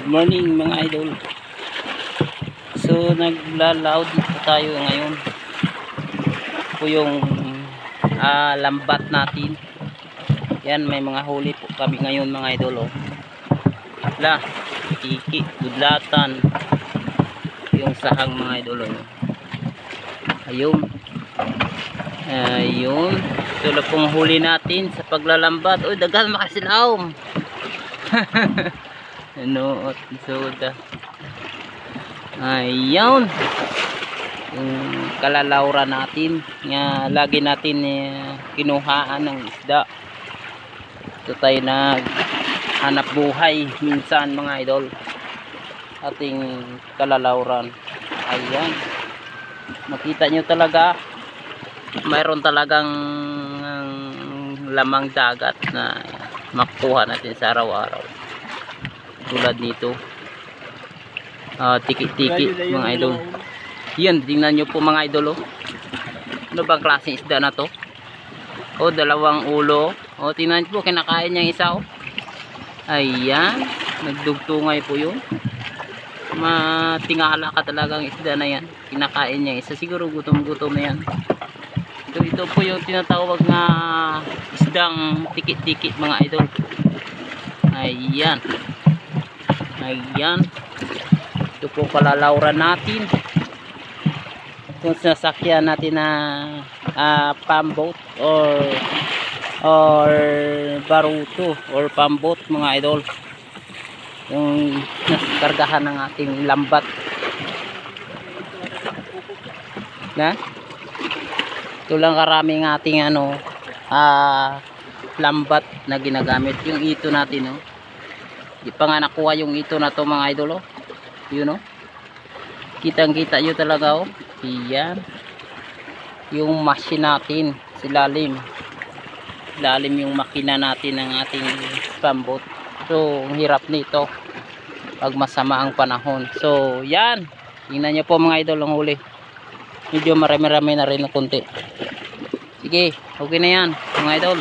Good morning mga idol. So naglalaod po tayo ngayon. Po yung lambat natin. Yan, may mga huli po kami ngayon mga idol. Wala, tiki, budlatan. Yung sahang mga idol. Ayun. Ayun. Ito lang pong huli natin sa paglalambat. Uy, dagan makasilaom. Ano, at soda. Ayun. Yung kalalawra natin nga lagi natin kinuhaan ng isda. Ito tayo naghanap buhay minsan mga idol. Ating kalalawran. Ayan. Makita nyo talaga mayroon talagang lamang dagat na makuha natin sa araw-araw. Tulad nito. Tiki-tiki mga idol. Yan, tingnan nyo po mga idol. Ano bang klaseng isda na to? Dalawang ulo. Tingnan nyo po, kinakain niya isa. Ayan, nagdugtungay po yun. Matingala ka talagang isda na yan. Kinakain niya isa. Siguro gutom-gutom na yan. Ito po yung tinatawag na isdang tiki-tiki mga idol. Ayan. Ayan. Ito po kalalawran natin. Kung sasakyan natin na pamboat or baruto or pamboat mga idol. Yung naskargahan ng ating lambat. Na? Ito lang karaming ating lambat na ginagamit. Yung ito natin di pa nga nakuha yung ito na to mga idol. Yun kitang kita nyo talaga Iyan. Yung machine natin silalim yung makina natin ng ating pamboat. So ang hirap nito pag masama ang panahon. So yan, tingnan nyo po mga idol ang huli. Medyo marami-rami na rin ng konti. Sige, okay na yan mga idol.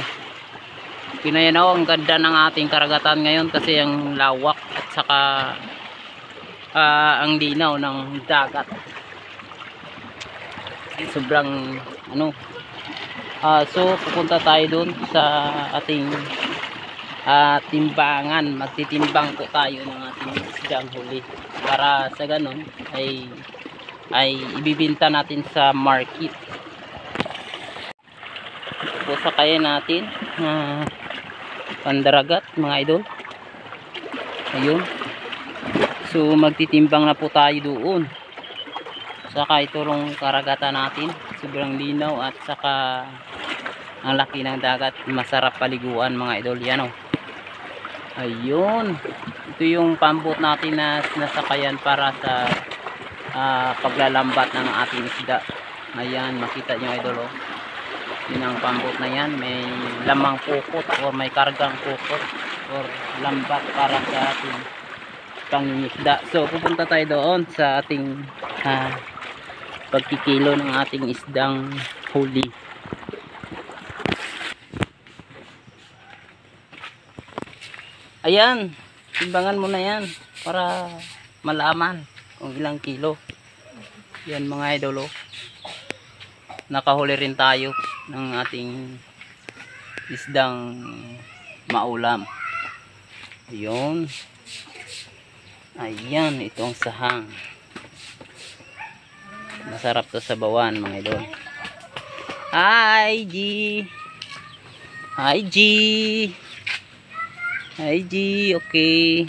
Okay na yan ang ganda ng ating karagatan ngayon kasi ang lawak at saka ang linaw ng dagat. Sobrang so pupunta tayo dun sa ating timbangan. Magtitimbang po tayo ng ating isdang huli para sa ganun ay ibibinta natin sa market. Po sa kaya natin pandaragat mga idol. Ayun. So magtitimbang na po tayo doon. Saka ito rong karagatan natin, sobrang linaw at saka ang laki ng dagat, masarap paliguan mga idol. Yan ayun. Ito yung pambot natin na nasakayan para sa paglalambat ng ating isda. Ayan, makita nyo idol yun ang pambot na yan, may lamang pukot o may kargang pukot or lambat para sa ating pangingisda. So pupunta tayo doon sa ating pagkikilo ng ating isdang huli. Ayan, timbangan mo na yan para malaman kung ilang kilo. Yan mga idol. Nakahuli rin tayo ng ating isdang maulam. Ayun. Ayan, itong sahang. Masarap to sa bawan mga idol. Hi G. Hi G. Hi G, okay.